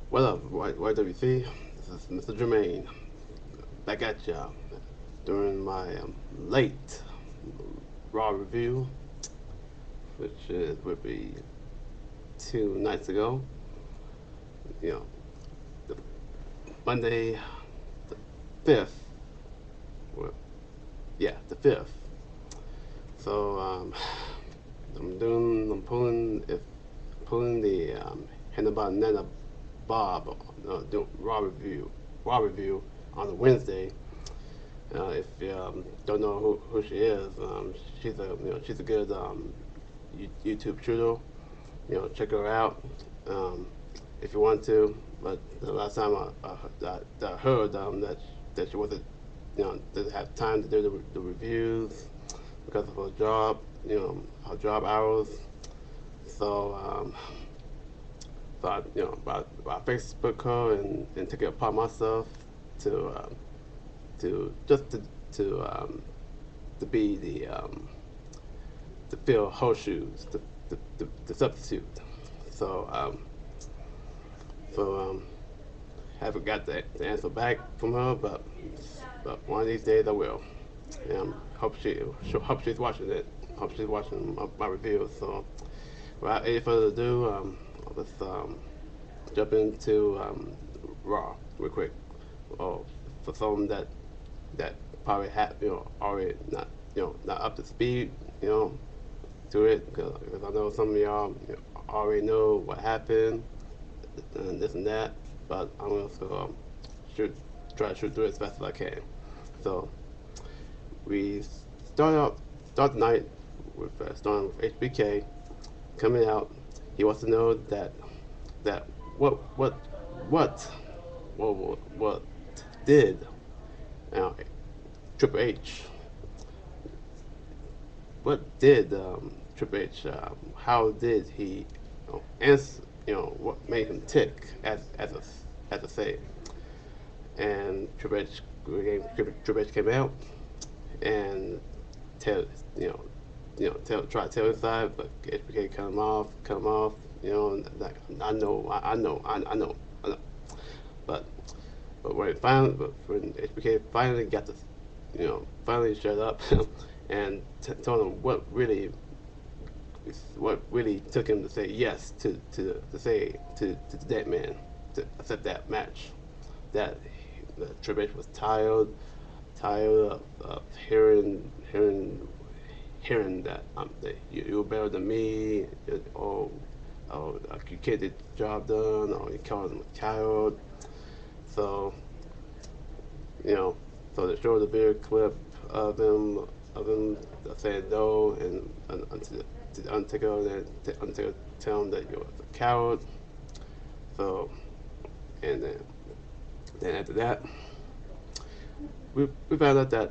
What up, YWC? This is Mr. Jermaine back at ya during my late Raw review, which would be 2 nights ago. You know, the Monday, the 5th. Well, yeah, the 5th. So I'm pulling the Hannibal Nana Bob doing Raw review on a Wednesday. If you don't know who she is, she's a good YouTube shooter. Check her out if you want to. But the last time I heard that she wasn't didn't have time to do the reviews because of her job, her job hours. So I Facebook her and took it upon myself to to just to be to fill her shoes, the substitute. So so haven't got the answer back from her, but one of these days I will. And hope she's watching it. Hope she's watching my review. So without any further ado, let's jump into Raw real quick. Oh, for some that probably already not up to speed, to it, because I know some of y'all already know what happened and this and that, but I'm gonna shoot try to shoot through it as fast as I can. So we start the night with starting with HBK coming out. He wants to know that what what did uh, Triple H what did Triple H how did he answer, what made him tick as a say. And Triple H came out and tell you know try to tell his side, but HBK cut him off. Like, I know. But when HBK finally got to, finally shut up and told him what really took him to say yes to the dead man to accept that match. That Triple H was tired of hearing that you're better than me, or you can't get the job done, or you call him a child. So so they showed a video clip of him saying no, and to the Undertaker, and the Undertaker tell him that you're a coward. So and then after that, we found out that,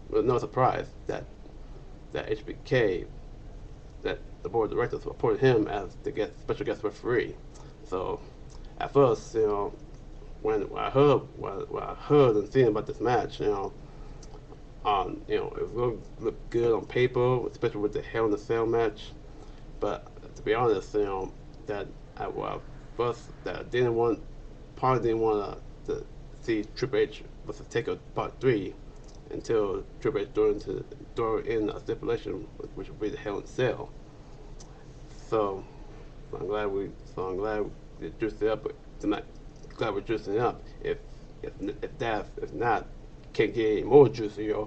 with no surprise, that HBK, that the board of directors appointed him as the special guest referee. So at first, when I heard and seen about this match, it looked good on paper, especially with the Hell in a Cell match. But to be honest, that first that I probably didn't want to see Triple H versus Taker Part 3 until Triple H throw in a stipulation, which would be the Hell in a Cell. So, I'm glad we juiced it up tonight. Glad we're juicing it up. If not, can't get any more juicier,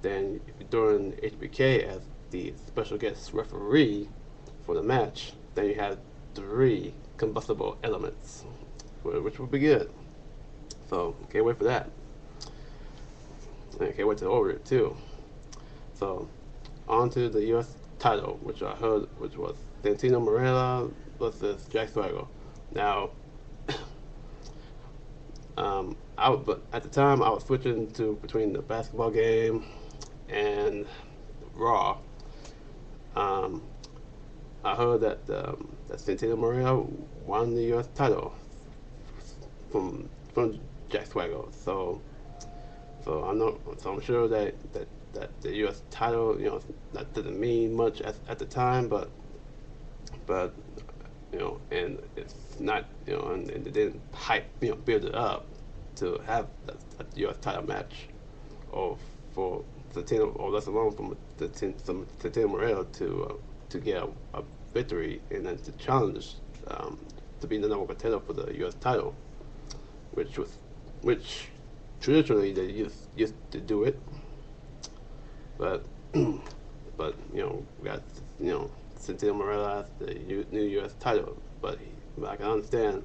then if you're throwing HBK as the special guest referee for the match, then you have 3 combustible elements, which would be good. So can't wait for that. And can't wait to order it too. So on to the U.S. title, which I heard, which was Santino Marella versus Jack Swagger. Now, but at the time I was switching between the basketball game and Raw. I heard that Santino Marella won the U.S. title from Jack Swagger. So I'm sure that the U.S. title, that didn't mean much at the time, but and it's not, and they didn't build it up to have a U.S. title match, or for Santino, or less alone from Santino Morel to get a victory and then to challenge, to be the number one contender for the U.S. title, which traditionally they used to do it, but but we got Santino Morel as the new U.S. title, but I can understand,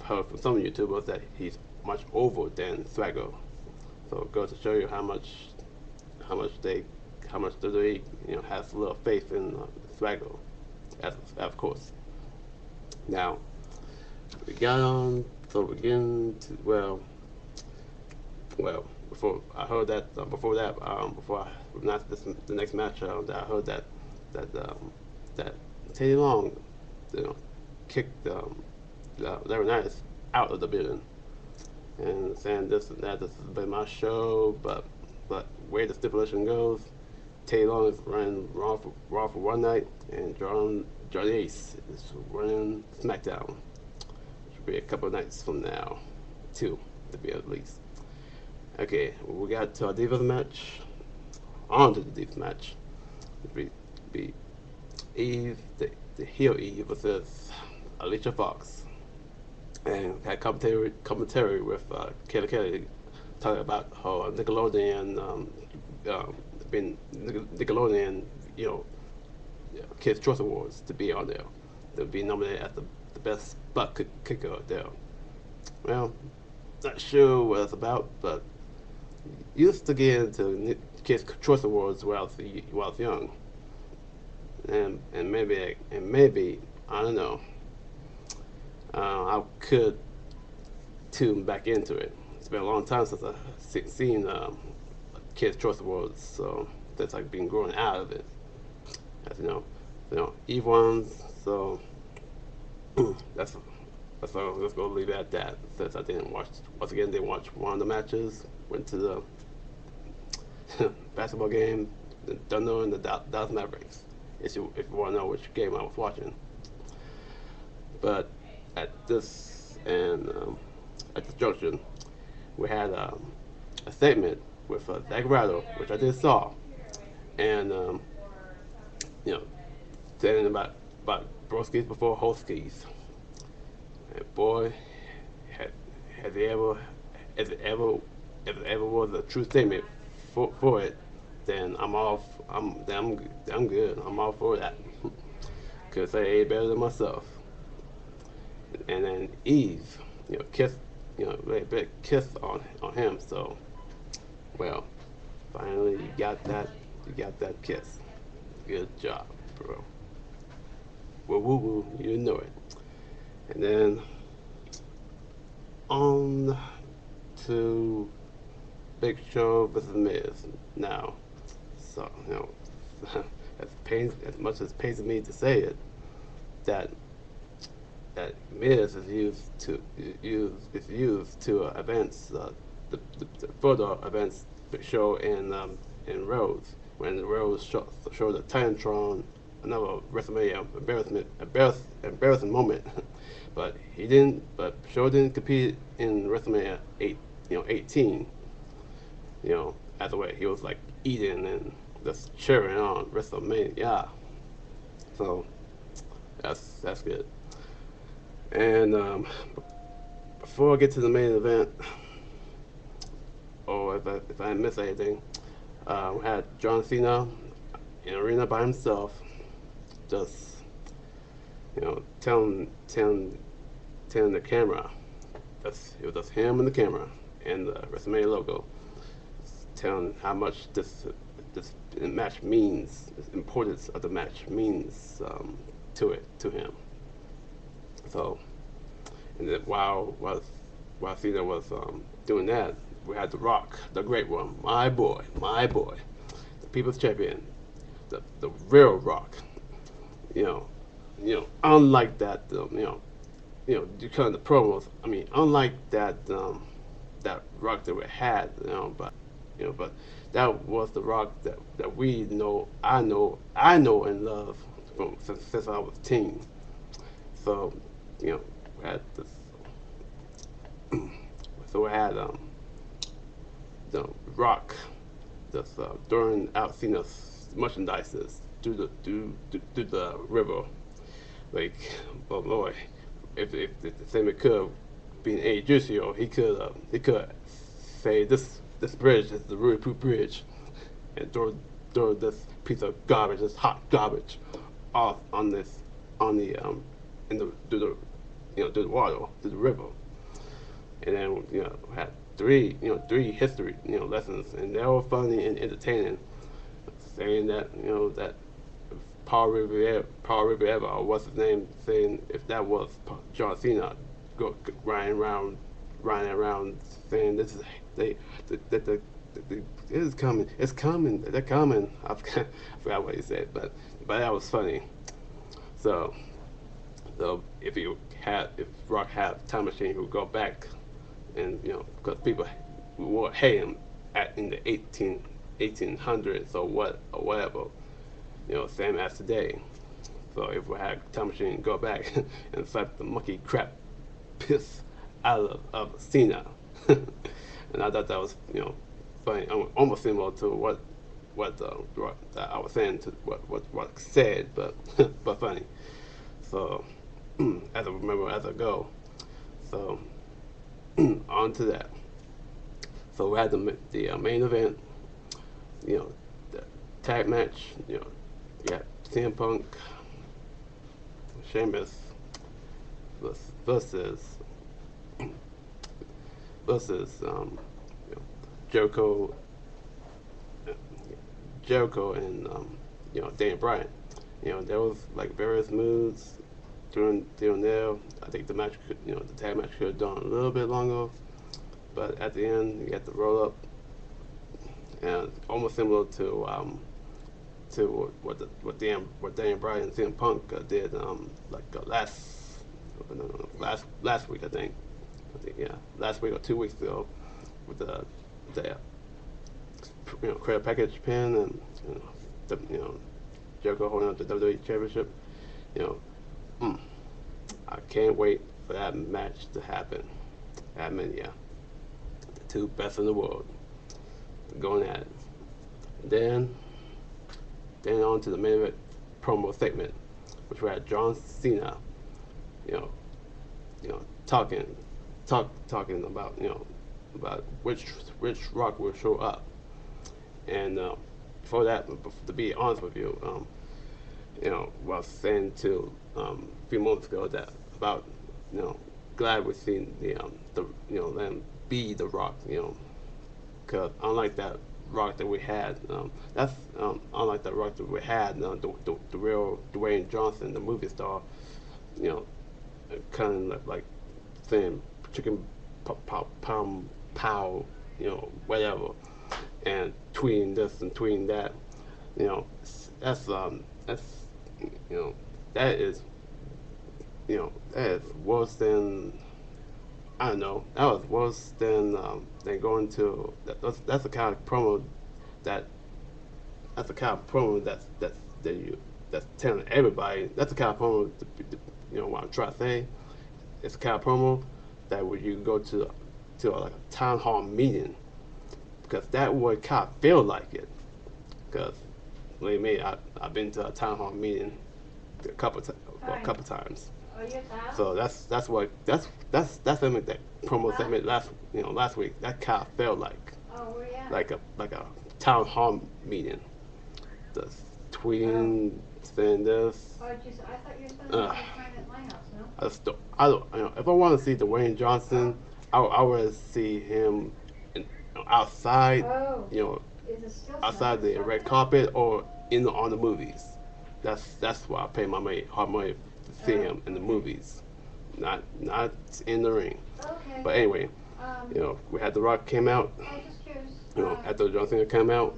heard from some YouTubers that he's much over than Swaggo. So it goes to show you how much WWE has a little faith in Swaggo, as of course. Now we got on, so we're getting to before I heard that before I announced the next match, that I heard that Teddy Long, kicked Larry Nice out of the building, and saying this and that. This has been my show, but way the stipulation goes, Teddy Long is running Raw for one night, and John Ace is running SmackDown. Should be a couple of nights from now, 2 to be at least. Okay, we got to our Divas match. On to the Divas match. Be Eve, the heel Eve versus Alicia Fox, and had commentary with Kelly talking about how Nickelodeon, been Nickelodeon, Kids Choice Awards to be on there, to be nominated as the best butt kicker there. Well, not sure what it's about, but used to get into Kids Choice Awards while I was young, and maybe I don't know. I could tune back into it. It's been a long time since I've seen Kids Choice Awards, so that's like been growing out of it. As Eve won, so that's so let's go leave it at that. Since I didn't watch one of the matches, went to the basketball game, don't know in the Dallas Mavericks. If you want to know which game I was watching, but at this junction, we had a segment with Zach Ryder, which I just saw, and saying about broskies before Holskies. And boy, has it ever was a true statement for it, then I'm good. I'm all for that. Cause I ain't better than myself. And then Eve, kiss, really big kiss on him. So, well, finally you got that kiss. Good job, bro. Woo woo woo, you know it. And then on to Big Show versus Miz now. So as much as it pains me to say it, that Miz is used to events, the photo events show in Rhodes, when Rhodes showed a Titantron, another WrestleMania embarrassing moment. But Show didn't compete in WrestleMania 18. Either way, he was like eating and just cheering on WrestleMania. So that's good. And before I get to the main event, or if I miss anything, we had John Cena in the arena by himself, just telling the camera, it was just him and the camera and the WrestleMania logo, telling how much this match means, the importance of the match means to him. So, and then while Cena was doing that, we had The Rock, the great one, my boy, the People's Champion, the real Rock. Unlike that, you kind of the promos. I mean, unlike that Rock that we had, but that was the Rock that we know, I know and love since I was a teen. So, you know, we had this. So we had the Rock just throwing out Cena's merchandises through the river. Like, oh Lord, if Sammy could be an Adricio, he could say this bridge is the really poop bridge, and throw this piece of garbage, this hot garbage, off on this on the in the through the through the water, through the river. And then had three history lessons, and they were funny and entertaining, saying that that Paul Rivera, or what's his name, saying if that was John Cena, riding around saying this is the it is coming, it's coming, they're coming. I forgot what he said, but that was funny. So if Rock had a time machine, he would go back, and because people would hate him in the 1800s or whatever, same as today. So if we had a time machine, go back and slap the monkey crap piss out of Cena. And I thought that was funny, almost similar to what I was saying to what I said, but but funny. So as I remember as I go, so on to that. So we had the main event, the tag match. You got CM Punk, Sheamus versus Jericho, and Daniel Bryan. There was like various moves during there. I think the match the tag match could have done a little bit longer, but at the end you got the roll up, and almost similar to what Daniel Bryan and CM Punk did last week, I think last week or 2 weeks ago, with the credit package pin, and Jericho holding up the WWE Championship. I can't wait for that match to happen at Mania. The two best in the world going at it. Then on to the main event promo segment, which we had John Cena, talking about about which Rock will show up. And before that, to be honest with you, was saying to a few moments ago that about glad we've seen them be the Rock, because unlike that Rock that we had, that's unlike that Rock that we had, the real Dwayne Johnson, the movie star, kind of like saying chicken pow, whatever, and tweeting this and tweeting that, that's that is worse than, I don't know. That was worse than going to. That's the kind of promo that's telling everybody. That's the kind of promo. What I'm trying to say. It's the kind of promo that when you go to like a town hall meeting, because that would kind of feel like it. Because believe me, I've been to a town hall meeting a couple times. So that's segment, that promo segment last week. That kind of felt like like a town hall meeting. Just tweeting, saying this. I thought you were supposed to be trying at my house, no? I don't. If I want to see Dwayne Johnson, I would see him outside. Outside the red carpet or on the movies. That's why I pay my hard money to see him in the movies, not in the ring. Okay. But anyway, we had The Rock came out. Just curious. After John Cena came out,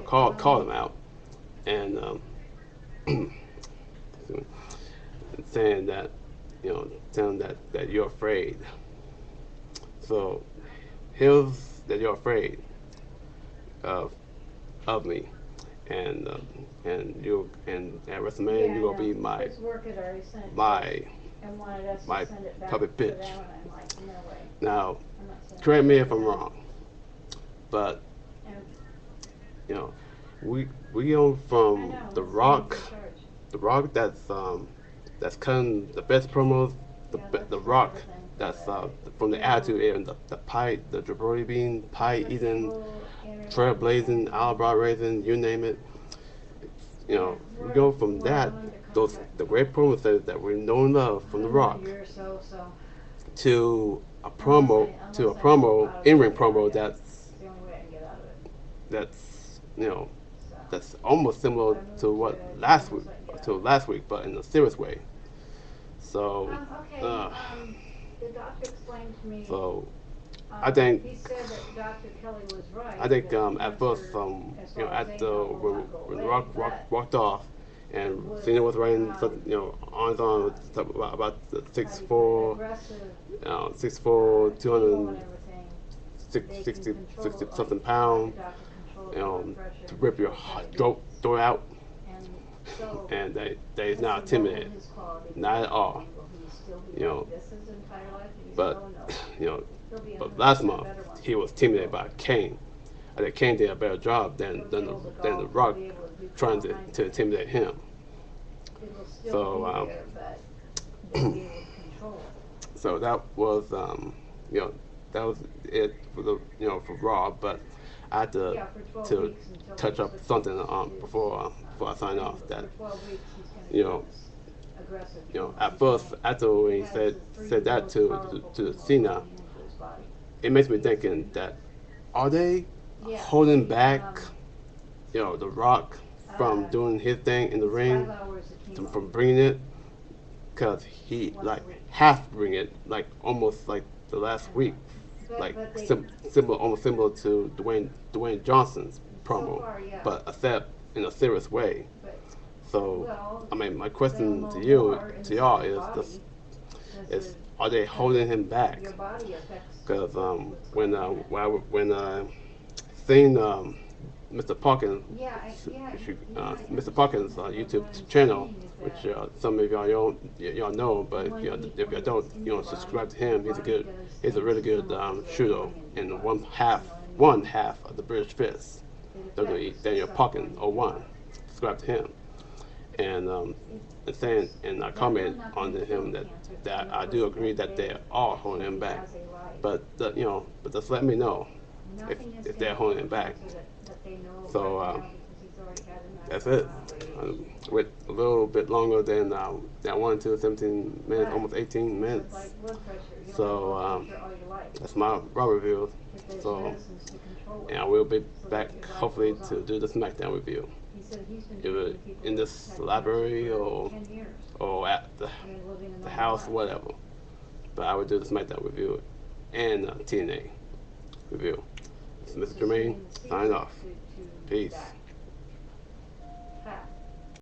called him out, and saying that telling that you're afraid. So here's that you're afraid of me, and you and at WrestleMania you're gonna be my and wanted us my to send it back puppet to bitch. them, and I'm like, no way. Now, I'm not sending correct it me to if I'm them. wrong, but And you know, we go I from know, the it's Rock, in charge. the Rock that's cutting the best promos, Yeah, that's the for Rock everything. that's from the Attitude Era, the pie, the jabroni bean, pie eating, trailblazing, eyebrow raising, you name it. You know, we go from that, the great promos that we know and love from the Rock, So to a unless I promo, know how to in-ring get out of promo it. that's It's the only way I can get out of it. that's you know So. that's almost similar to what last week, but in a serious way. So, Okay, the doctor explained to me. so I think He said that Dr. Kelly was right. I think that at first cancer, as you know far as they at the know, will not go when away, Rock but walked off and would, Cena was writing something, you know, on about the 6'4", aggressive 6'4", chemo 200 and everything, they can 60 control, something like pounds, the doctor controls you know, blood pressure to and rip your controls throat out, diabetes. And so, and they is has not he intimidated, lowered his quality of not at life? all. Will he still be You like know, this his entire life? Do you but still know? you know, He'll be but 100% last month better once he was gets intimidated older. by Kane. I think Kane did a better job than He'll be able to than golf, the he'll Rock be able to do trying all kinds to of intimidate things. him. It will still So be there, but they'll be able to control it. so that was you know, that was it for the for Raw, but I had to Yeah, for 12 to weeks until touch he up switches something to before I sign off for that 12 weeks he's going to you do know this aggressive chemo. at He's first gonna- after when he has said the three that most to powerful to chemos Cena, going into his body. it makes me thinking that are they Yeah, holding he, back the Rock from doing his thing in the it's ring, 5 hours of chemo. from bringing it, because he Once like a week. half bring it, like almost like the last week, like But they, similar, almost similar to Dwayne Johnson's promo, so far, yeah. but except in a serious way. But, So well, I mean, my they'll question know to you, more to y'all, inside your is body, this: 'cause is are they holding him back? your body affects Because what's when going on. when I seen Mr. Parkins, Mr. Parkins' YouTube channel, which some of y'all know, but if you don't, subscribe to him. He's a really good shooter in one half of the British Fist. WWE, Daniel Parkins 01. Subscribe to him, and saying, and I comment on him that I do agree that they are holding him back, but but just let me know if they're holding him back. So that's it. With a little bit longer than that 17 minutes, almost 18 minutes. So that's my Raw review. So, and I will be back hopefully to do the SmackDown review, either in this library or at the house, whatever. But I would do the SmackDown review and TNA review. This is Mr. Jermaine, signing off. Peace.